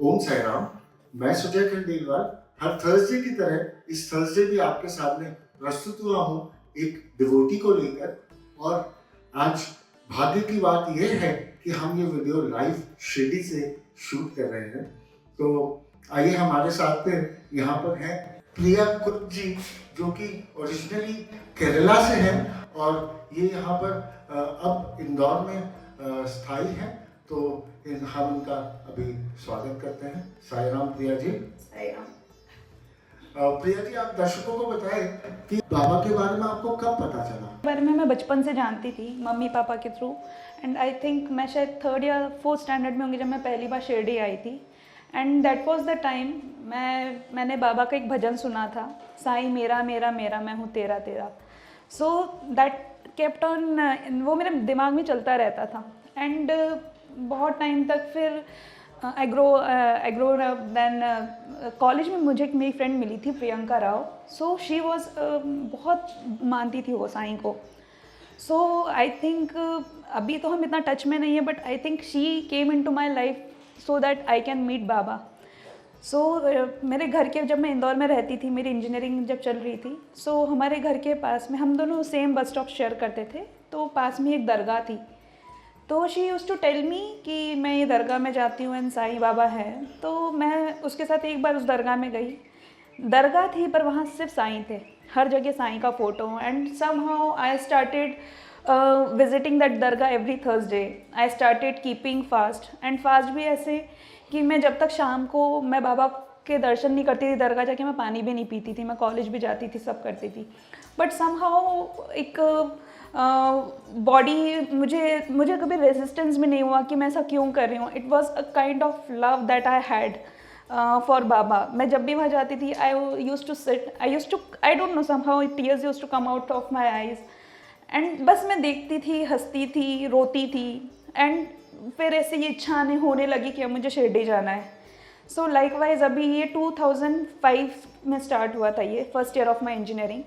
ओम साई राम। मैं सुजय खंडेलवाल हर थर्सडे की तरह इस थर्सडे भी आपके सामने प्रस्तुत हुआ हूँ एक डिवोटी को लेकर। और आज भाग्य की बात यह है कि हम ये वीडियो लाइव शिरडी से शूट कर रहे हैं। तो आइए हमारे साथ में यहाँ पर हैं प्रिया कुट जी, जो कि ओरिजिनली केरला से हैं और ये यहाँ पर अब इंदौर में स्थायी हैं। तो हम इनका अभी स्वागत करते हैं। साई राम प्रिया जी। साई राम। प्रिया जी, आप दर्शकों को बताएं कि बाबा के बारे में आपको कब पता चला? बारे में मैं बचपन से जानती थी, मम्मी पापा के थ्रू। एंड आई थिंक मैं शायद 3rd या 4th स्टैंडर्ड में होंगी जब मैं पहली बार शिरडी आई थी। And that was the time मैंने बाबा का एक भजन सुना था, साईं मेरा मेरा मेरा मैं हूँ तेरा तेरा। सो दैट केप्ट ऑन, वो मेरे दिमाग में चलता रहता था। एंड बहुत टाइम तक फिर एग्रो देन कॉलेज में मुझे एक मेरी फ्रेंड मिली थी, Priyanka Rao. So she was बहुत मानती थी वो साईं को। सो आई थिंक अभी तो हम इतना टच में नहीं है, but I think she came in to my life so that I can meet Baba. So मेरे घर के, जब मैं इंदौर में रहती थी, मेरी इंजीनियरिंग जब चल रही थी, सो हमारे घर के पास में हम दोनों सेम बस स्टॉप शेयर करते थे। तो पास में एक दरगाह थी, तो she used to tell me कि मैं ये दरगाह में जाती हूँ एंड साईं बाबा है। तो मैं उसके साथ एक बार उस दरगाह में गई। दरगाह थी पर वहाँ सिर्फ साईं थे, हर जगह साईं का photo. And somehow I started visiting that Dargah every Thursday. I started keeping fast. And fast भी ऐसे कि मैं जब तक शाम को मैं बाबा के दर्शन नहीं करती थी दरगाह जाके, मैं पानी भी नहीं पीती थी, मैं कॉलेज भी जाती थी, सब करती थी। बट समहाउ एक बॉडी मुझे कभी रेजिस्टेंस भी नहीं हुआ कि मैं ऐसा क्यों कर रही हूँ। It was a kind of love that I had for Baba. मैं जब भी वहाँ जाती थी, I used to sit, I don't know, somehow tears used to come out of my eyes. And बस मैं देखती थी, हंसती थी, रोती थी। एंड फिर ऐसे ये इच्छा आने होने लगी कि अब मुझे शिरडी जाना है। सो लाइकवाइज अभी ये 2005 में स्टार्ट हुआ था, ये first year of my engineering.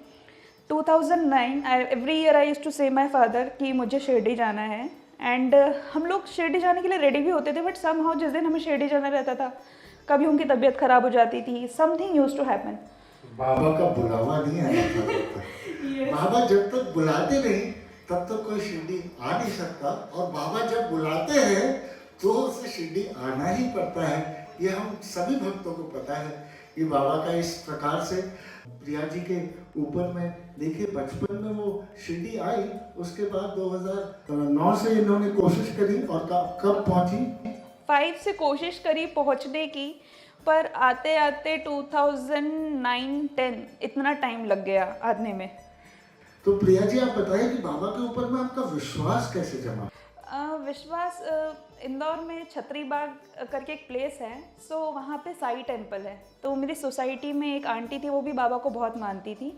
2009 every year I used to say my father कि मुझे शिरडी जाना है। एंड हम लोग शिरडी जाने के लिए रेडी भी होते थे, बट समहाउ जिस दिन हमें शिरडी जाना रहता था, कभी उनकी तबीयत खराब हो जाती थी, समथिंग यूज टू हैपन। बाबा का बुलावा नहीं आया था जब तक। बाबा जब तक बुलाते नहीं तब तक कोई शिरडी आ नहीं सकता, और बाबा जब बुलाते हैं तो उसे शिरडी आना ही पड़ता है। ये हम सभी भक्तों को पता है। ये बाबा का इस प्रकार से प्रिया जी के ऊपर में देखिए, बचपन में वो शिरडी आई, उसके बाद 2009 से इन्होंने कोशिश करी और कब पहुंची? 5 से कोशिश करी पहुंचने की, पर आते आते 2009-10 इतना टाइम लग गया आने में। तो प्रिया जी, आप बताइए कि बाबा के ऊपर में आपका विश्वास कैसे जमा? विश्वास, इंदौर में छतरी बाग करके एक प्लेस है। सो वहाँ पे साई टेम्पल है। तो मेरी सोसाइटी में एक आंटी थी, वो भी बाबा को बहुत मानती थी।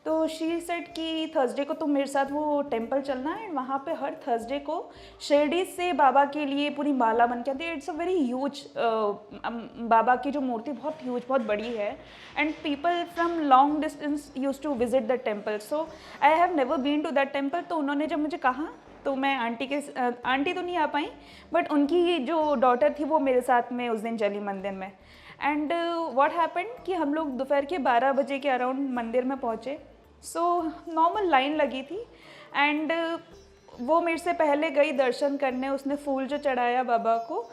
तो शी सेड कि थर्सडे को तुम मेरे साथ वो टेम्पल चलना है। वहाँ पे हर थर्सडे को शिरडी से बाबा के लिए पूरी माला बन के आती है। इट्स अ वेरी ह्यूज, बाबा की जो मूर्ति बहुत ह्यूज, बहुत बड़ी है। And people from long distance used to visit that temple. So I have never been to that temple. तो उन्होंने जब मुझे कहा, तो मैं आंटी तो नहीं आ पाई, बट उनकी जो डॉटर थी वो मेरे साथ में उस दिन चली मंदिर में। एंड व्हाट हैपेंड कि हम लोग दोपहर के 12 बजे के अराउंड मंदिर में पहुँचे। सो नॉर्मल लाइन लगी थी। एंड वो मेरे से पहले गई दर्शन करने। उसने फूल जो चढ़ाया बाबा को,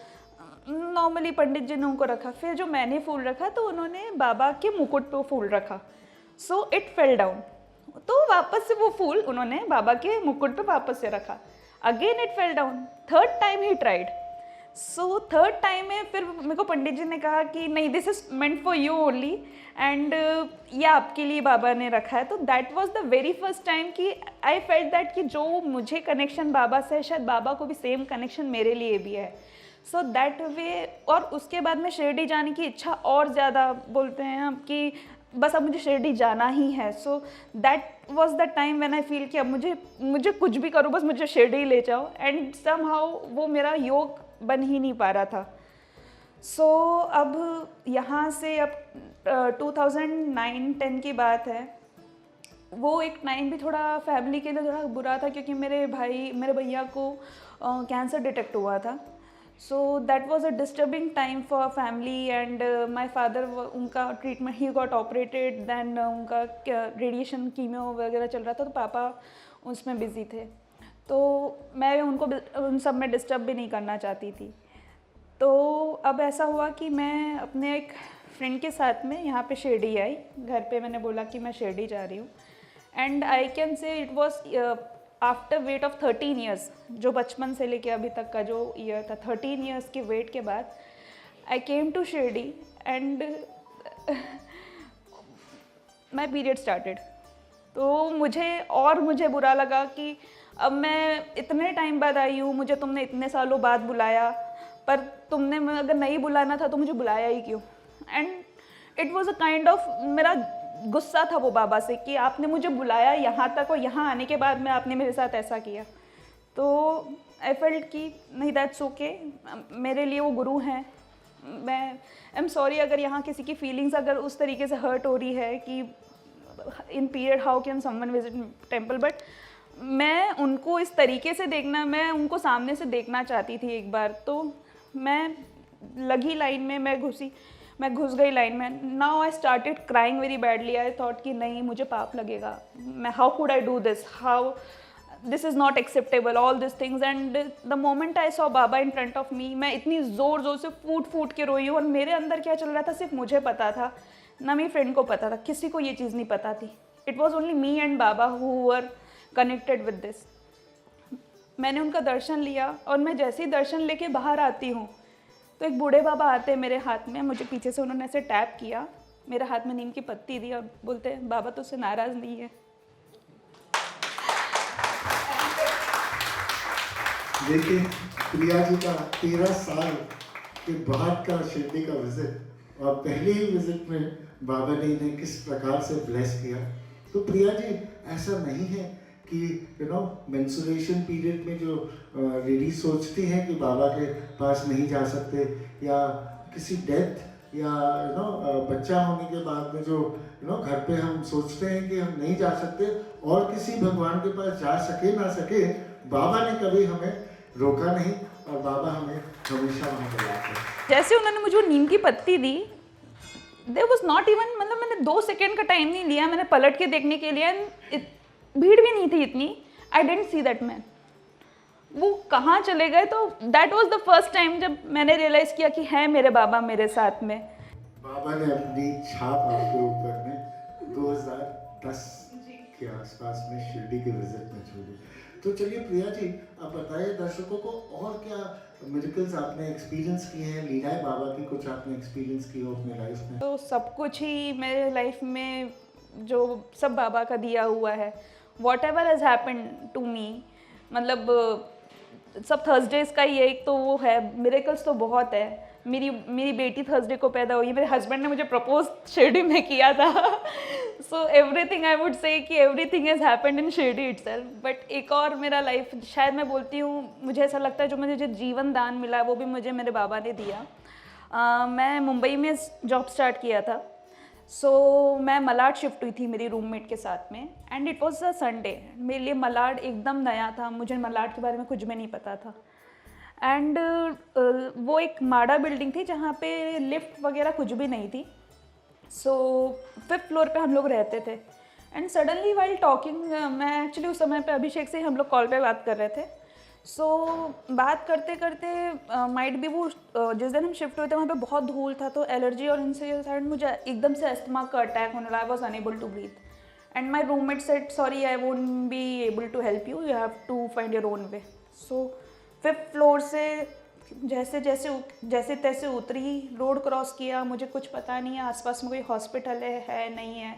नॉर्मली पंडित जी ने उनको रखा। फिर जो मैंने फूल रखा, तो उन्होंने बाबा के मुकुट पे फूल रखा। So it fell down. तो वापस से वो फूल उन्होंने बाबा के मुकुट पे वापस से रखा। Again it fell down. 3rd time he tried. So 3rd time में फिर मेरे को पंडित जी ने कहा कि नहीं, this is meant for you only, and ये आपके लिए बाबा ने रखा है। तो that was the very first time कि आई फेल्ट दैट कि जो मुझे कनेक्शन बाबा से है, शायद बाबा को भी सेम कनेक्शन मेरे लिए भी है। So that way. और उसके बाद में शिरडी जाने की इच्छा और ज़्यादा, बोलते हैं हम कि बस अब मुझे शिरडी जाना ही है। So that was the time when I feel कि अब मुझे कुछ भी करो, बस मुझे शिरडी ले जाओ। एंड समहाउ वो मेरा योग बन ही नहीं पा रहा था। सो अब यहाँ से अब 2009-10 की बात है। वो एक टाइम भी थोड़ा फैमिली के लिए थोड़ा बुरा था, क्योंकि मेरे भैया को कैंसर डिटेक्ट हुआ था। So that was a disturbing time for family and my father, उनका treatment, he got operated, then उनका रेडिएशन कीमो वगैरह चल रहा था, तो पापा उसमें बिज़ी थे। तो मैं उनको उन सब में डिस्टर्ब भी नहीं करना चाहती थी। तो अब ऐसा हुआ कि मैं अपने एक फ्रेंड के साथ में यहाँ पे शिरडी आई। घर पे मैंने बोला कि मैं शिरडी जा रही हूँ, and I can say it was after weight of 13 years, जो बचपन से लेके अभी तक का जो ईयर था, 13 ईयर्स के वेट के बाद I came to Shirdi and my period started. तो मुझे बुरा लगा कि अब मैं इतने टाइम बाद आई हूँ, मुझे तुमने इतने सालों बाद बुलाया, पर तुमने अगर नहीं बुलाना था तो मुझे बुलाया ही क्यों। And it was a kind of, मेरा गुस्सा था वो बाबा से कि आपने मुझे बुलाया यहाँ तक और यहाँ आने के बाद में आपने मेरे साथ ऐसा किया। तो आई फेल्ट कि नहीं, दैट्स ओके, मेरे लिए वो गुरु हैं। मैं आई एम सॉरी अगर यहाँ किसी की फीलिंग्स अगर उस तरीके से हर्ट हो रही है कि in period how can someone visit temple, but मैं उनको इस तरीके से देखना, मैं उनको सामने से देखना चाहती थी एक बार। तो मैं लगी लाइन में, मैं घुस गई लाइन में। Now I started crying very badly. I thought कि नहीं, मुझे पाप लगेगा, मैं how could I do this, how this is not acceptable, all this things. And the moment I saw Baba in front of me, मैं इतनी ज़ोर ज़ोर से फूट के रोई हूँ। और मेरे अंदर क्या चल रहा था सिर्फ मुझे पता था, ना मेरी फ्रेंड को पता था, किसी को ये चीज़ नहीं पता थी। It was only me and Baba who were connected with this. मैंने उनका दर्शन लिया और मैं जैसे ही दर्शन लेके बाहर आती हूँ तो एक बूढ़े बाबा आते हैं मेरे हाथ में, मुझे पीछे से उन्होंने ऐसे टैप किया, मेरे हाथ में नीम की पत्ती दी और बोलते हैं बाबा तुझसे नाराज़ नहीं है। देखिए प्रिया जी का 13 साल के बाद का शिरडी का विजिट, और पहले ही विजिट में बाबा ने इन्हें किस प्रकार से ब्लेस किया। तो प्रिया जी, ऐसा नहीं है कि मेंस्ट्रुएशन पीरियड में जो लेडीज सोचती हैं कि बाबा के पास नहीं जा सकते, या किसी डेथ या बच्चा होने के बाद में जो घर पे हम सोचते हैं कि हम नहीं जा सकते और किसी भगवान के पास जा सके ना सके, बाबा ने कभी हमें रोका नहीं और बाबा हमें हमेशा वहाँ पे लाते हैं। जैसे उन्होंने मुझे नीम की पत्ती दी, देयर वाज नॉट इवन, मतलब मैंने 2 सेकेंड का टाइम नहीं लिया, मैंने पलट के देखने के लिए, भीड़ भी नहीं थी इतनी, आई डेंट सी दैट मैन, वो कहाँ चले गए। तो that was the first time जब मैंने रियलाइज़ किया कि है मेरे बाबा मेरे साथ में। बाबा ने अपनी छाप आपके ऊपर में 2010 के आसपास में शिरडी के विजिट में छोड़ी। तो चलिए प्रिया जी, आप बताइए दर्शकों को और क्या मिरेकल्स आपने एक्सपीरियंस किए हैं, लीलाएं बाबा की कुछ आपने एक्सपीरियंस की हो अपने लाइफ में? तो सब कुछ ही मेरे लाइफ में जो सब बाबा का दिया हुआ है, whatever has happened to me, मतलब सब थर्सडेज का ही एक तो वो है, मिरेकल्स तो बहुत है। मेरी बेटी थर्सडे को पैदा हुई, मेरे हस्बैंड ने मुझे प्रपोज शिरडी में किया था। So everything I would say कि everything has happened in Shirdi itself. But एक और मेरा लाइफ, शायद मैं बोलती हूँ, मुझे ऐसा लगता है जो मुझे जीवन दान मिला वो भी मुझे मेरे बाबा ने दिया। मैं मुंबई में जॉब स्टार्ट किया था। मैं मलाड शिफ्ट हुई थी मेरी रूममेट के साथ में, and it was a Sunday. मेरे लिए मलाड एकदम नया था, मुझे मलाड के बारे में कुछ भी नहीं पता था। एंड वो एक माड़ा बिल्डिंग थी जहाँ पे लिफ्ट वगैरह कुछ भी नहीं थी। 5th फ्लोर पे हम लोग रहते थे। एंड सडनली वाइल टॉकिंग, मैं एक्चुअली उस समय पे अभिषेक से हम लोग कॉल पे बात कर रहे थे। बात करते करते माइट भी वो जिस दिन हम शिफ्ट हुए थे वहाँ पे बहुत धूल था, तो एलर्जी और इनसे साइड मुझे एकदम से अस्थमा का अटैक होने लगा। I was unable to breathe and my roommate said sorry I won't be able to help you have to find your own way. 5th floor से जैसे तैसे उतरी, रोड क्रॉस किया, मुझे कुछ पता नहीं है आसपास में कोई हॉस्पिटल है नहीं है।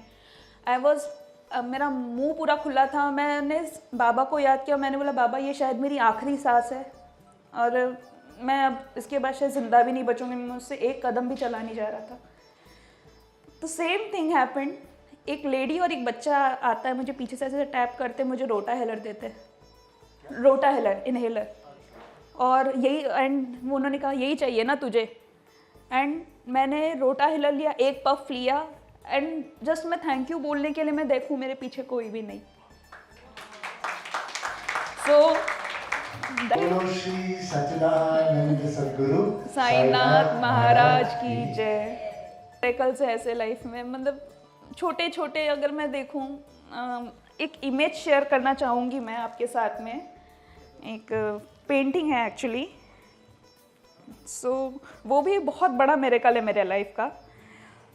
मेरा मुंह पूरा खुला था। मैंने बाबा को याद किया, मैंने बोला बाबा ये शायद मेरी आखिरी सांस है और मैं अब इसके बाद शायद ज़िंदा भी नहीं बचूंगी, मुझसे एक कदम भी चला नहीं जा रहा था। तो सेम थिंग हैपेंड, एक लेडी और एक बच्चा आता है, मुझे पीछे से ऐसे टैप करते, मुझे रोटा हेलर देते, रोटा हेलर इनहेलर, और यही, एंड उन्होंने कहा यही चाहिए ना तुझे। एंड मैंने रोटा हिलर लिया, एक पफ लिया, एंड जस्ट मैं थैंक यू बोलने के लिए मैं देखूं मेरे पीछे कोई भी नहीं। बोलो श्री सच्चिदानंद सद्गुरु साईनाथ महाराज की जय। मिरेकल्स है ऐसे लाइफ में, मतलब छोटे छोटे अगर मैं देखूं, एक इमेज शेयर करना चाहूँगी मैं आपके साथ में। एक पेंटिंग है एक्चुअली, सो वो भी बहुत बड़ा मिरेकल है मेरे लाइफ का।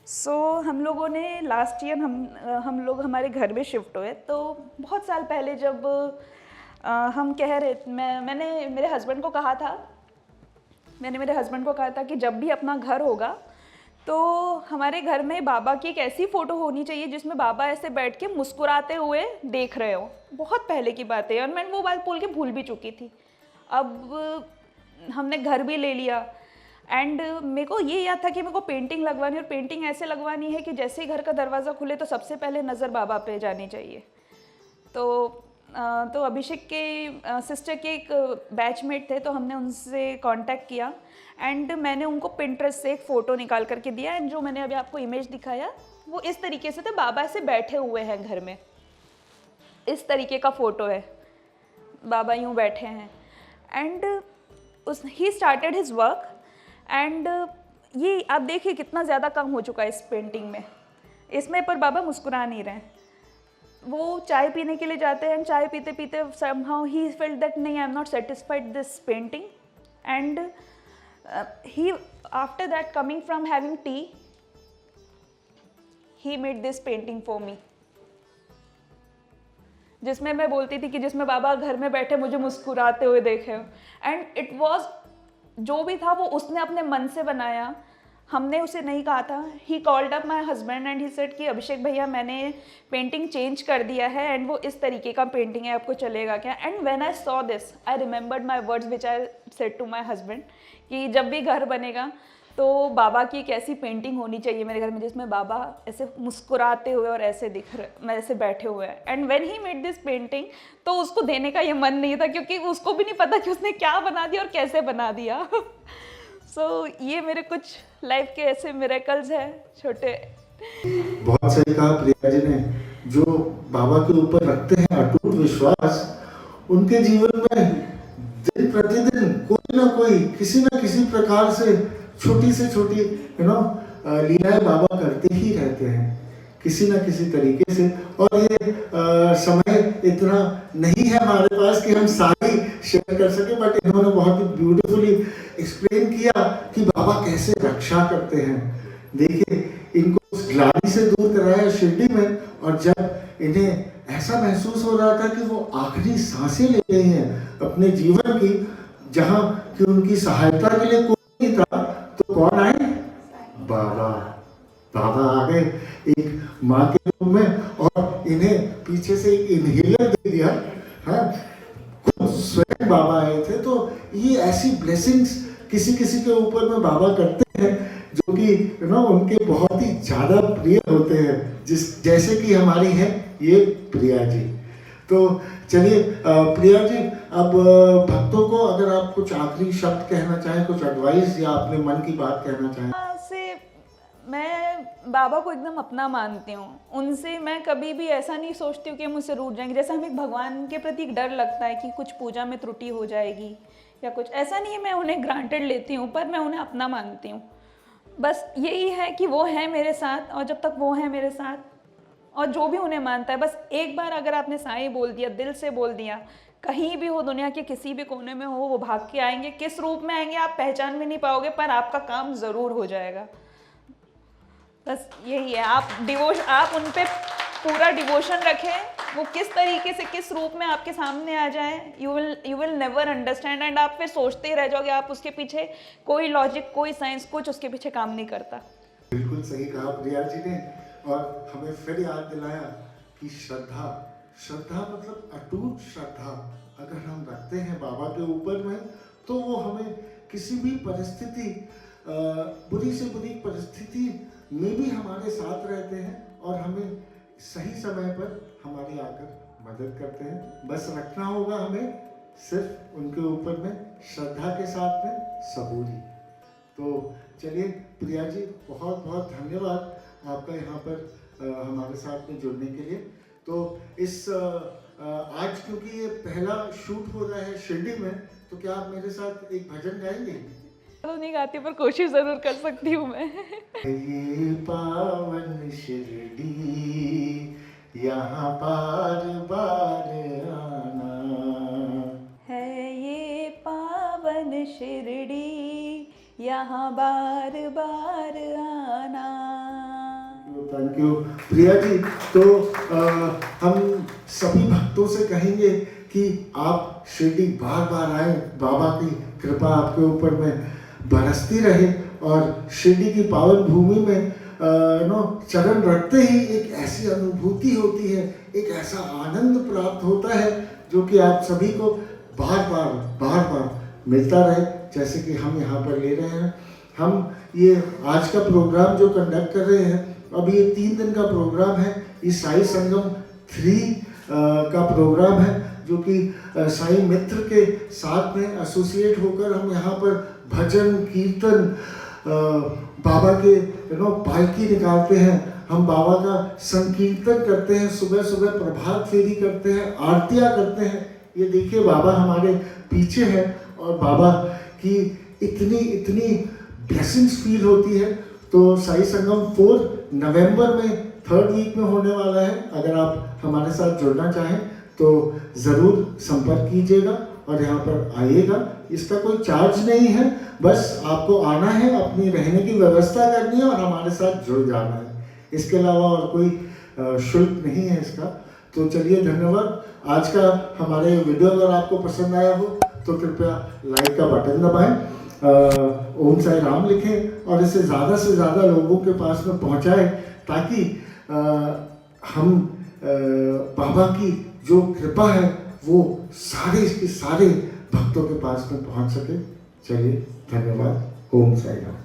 सो हम लोगों ने लास्ट ईयर हम लोग हमारे घर में शिफ्ट हुए, तो बहुत साल पहले जब हम कह रहे, मैंने मेरे हस्बैंड को कहा था, कि जब भी अपना घर होगा तो हमारे घर में बाबा की एक ऐसी फ़ोटो होनी चाहिए जिसमें बाबा ऐसे बैठ के मुस्कुराते हुए देख रहे हो। बहुत पहले की बात है और मैं वो बात बोल के भूल भी चुकी थी। अब हमने घर भी ले लिया एंड मेरे को ये याद था कि मेरे को पेंटिंग लगवानी, और पेंटिंग ऐसे लगवानी है कि जैसे ही घर का दरवाज़ा खुले तो सबसे पहले नज़र बाबा पे जानी चाहिए। तो अभिषेक के सिस्टर के एक बैचमेट थे, तो हमने उनसे कांटेक्ट किया एंड मैंने उनको पिंटरेस्ट से एक फ़ोटो निकाल करके दिया एंड जो मैंने अभी आपको इमेज दिखाया वो इस तरीके से थे। बाबा ऐसे बैठे हुए हैं घर में, इस तरीके का फ़ोटो है, बाबा यूँ बैठे हैं and he started his work and ये आप देखिए कितना ज़्यादा कम हो चुका है इस पेंटिंग में, इसमें पर बाबा मुस्कुरा नहीं रहे हैं। वो चाय पीने के लिए जाते हैं, चाय पीते पीते somehow he felt that नहीं, I am not satisfied this painting and he after that coming from having tea he made this painting for me, जिसमें मैं बोलती थी कि जिसमें बाबा घर में बैठे मुझे मुस्कुराते हुए देखे एंड इट वाज जो भी था वो उसने अपने मन से बनाया, हमने उसे नहीं कहा था। He called up my husband and he said कि अभिषेक भैया मैंने पेंटिंग चेंज कर दिया है एंड वो इस तरीके का पेंटिंग है, आपको चलेगा क्या? And when I saw this I remembered my words which I said to my husband कि जब भी घर बनेगा तो बाबा की एक ऐसी पेंटिंग होनी चाहिए मेरे घर में जिसमें बाबा ऐसे मुस्कुराते हुए और ऐसे दिख रहे, मैं ऐसे बैठे हुए हैं। And when he made this painting तो उसको देने का ये मन नहीं था क्योंकि उसको भी नहीं पता कि उसने क्या बना दिया और कैसे बना दिया। सो ये मेरे कुछ लाइफ के ऐसे मिरेकल्स हैं छोटे। बहुत सही कहा प्रिया जी ने, जो बाबा के ऊपर रखते हैं अटूट विश्वास, उनके जीवन में दिन प्रतिदिन कोई ना कोई किसी न किसी प्रकार से छोटी से छोटी लीलाएं बाबा करते ही रहते हैं किसी न किसी तरीके से। और ये समय इतना नहीं है हमारे पास कि हम सारी शेयर कर सके, बट इन्होंने बहुत ही ब्यूटीफुली एक्सप्लेन किया कि बाबा कैसे रक्षा करते हैं। देखिए इनको उस ग्लानि से दूर कराया शिरडी में, और जब इन्हें ऐसा महसूस हो रहा था कि वो आखिरी सांसें ले रही हैं अपने जीवन की, जहां कि उनकी सहायता के लिए कोई नहीं था, तो कौन आए? बाबा। बाबा आ गए एक माँ के रूप में और इन्हें पीछे से एक इनहेलर दे दिया। हाँ, खुद स्वयं बाबा आए थे। तो ये ऐसी ब्लेसिंग्स किसी किसी के ऊपर में बाबा करते हैं जो कि उनके बहुत ही ज्यादा प्रिय होते हैं, जैसे कि हमारी है ये प्रिया जी। तो चलिए प्रिया जी, अब भक्तों को अगर आप कुछ आखिरी शब्द कहना चाहें, कुछ एडवाइस या अपने मन की बात कहना चाहें। मैं बाबा को एकदम अपना मानती हूँ, उनसे मैं कभी भी ऐसा नहीं सोचती हूँ कि मुझसे रूठ जाएंगे। जैसे हमें भगवान के प्रति एक डर लगता है कि कुछ पूजा में त्रुटि हो जाएगी या कुछ, ऐसा नहीं है मैं उन्हें ग्रांटेड लेती हूँ, पर मैं उन्हें अपना मानती हूँ। बस यही है कि वो है मेरे साथ, और जब तक वो है मेरे साथ और जो भी उन्हें मानता है, बस एक बार अगर आपने साईं बोल दिया, दिल से बोल दिया, कहीं भी हो दुनिया के किसी भी कोने में हो, वो भाग के आएंगे। किस रूप में आएंगे आप पहचान भी नहीं पाओगे, पर आपका काम ज़रूर हो जाएगा। बस यही है, आप उन पे पूरा डिवोशन रखें, वो किस तरीके से किस रूप में आपके सामने आ जाए, you will never understand and आप फिर सोचते ही रह जाओगे। आप उसके पीछे कोई लॉजिक, कोई साइंस, कुछ उसके पीछे काम नहीं करता। बिल्कुल सही कहा प्रिया जी ने, और हमें फिर याद दिलाया कि श्रद्धा मतलब अटूट श्रद्धा अगर हम रखते हैं बाबा के ऊपर में, तो वो हमें किसी भी परिस्थिति, बुरी से बुरी परिस्थिति में भी हमारे साथ रहते हैं और हमें सही समय पर हमारी आकर मदद करते हैं। बस रखना होगा हमें सिर्फ उनके ऊपर में श्रद्धा के साथ में सबूरी। तो चलिए प्रिया जी, बहुत बहुत धन्यवाद आपका यहाँ पर हमारे साथ में जुड़ने के लिए। तो इस आज क्योंकि ये पहला शूट हो रहा है शिरडी में, तो क्या आप मेरे साथ एक भजन गाएंगे? तो नहीं गाती पर कोशिश ज़रूर कर सकती हूँ मैं। ये पावन शिरडी, यहाँ बार बार आना। है ये पावन शिरडी, यहाँ बार बार आना। Thank you Priya ji. तो हम सभी भक्तों से कहेंगे कि आप शिरडी बार बार आए, बाबा की कृपा आपके ऊपर में बरसती रहे और शिरडी की पावन भूमि में चरण रखते ही एक ऐसी अनुभूति होती है, एक ऐसा आनंद प्राप्त होता है जो कि आप सभी को बार बार मिलता रहे, जैसे कि हम यहाँ पर ले रहे हैं। हम ये आज का प्रोग्राम जो कंडक्ट कर रहे हैं, अब ये 3 दिन का प्रोग्राम है। ये साई संगम 3 का प्रोग्राम है, जो कि साई मित्र के साथ में एसोसिएट होकर हम यहाँ पर भजन कीर्तन, बाबा के पालकी निकालते हैं, हम बाबा का संकीर्तन करते हैं, सुबह सुबह प्रभात फेरी करते हैं, आरतियाँ करते हैं। ये देखिए बाबा हमारे पीछे है और बाबा की इतनी ब्लेसिंग्स फील होती है। तो साई संगम 4 नवंबर में 3rd वीक में होने वाला है। अगर आप हमारे साथ जुड़ना चाहें तो ज़रूर संपर्क कीजिएगा और यहाँ पर आइएगा। इसका कोई चार्ज नहीं है, बस आपको आना है, अपनी रहने की व्यवस्था करनी है और हमारे साथ जुड़ जाना है। इसके अलावा और कोई शुल्क नहीं है इसका। तो चलिए, धन्यवाद। आज का हमारे वीडियो अगर आपको पसंद आया हो तो कृपया लाइक का बटन दबाएं, ओम साई राम लिखें और इसे ज़्यादा से ज़्यादा लोगों के पास में पहुंचाएं, ताकि हम बाबा की जो कृपा है वो सारे भक्तों के पास में पहुंच सके। चलिए, धन्यवाद। ओम साई राम।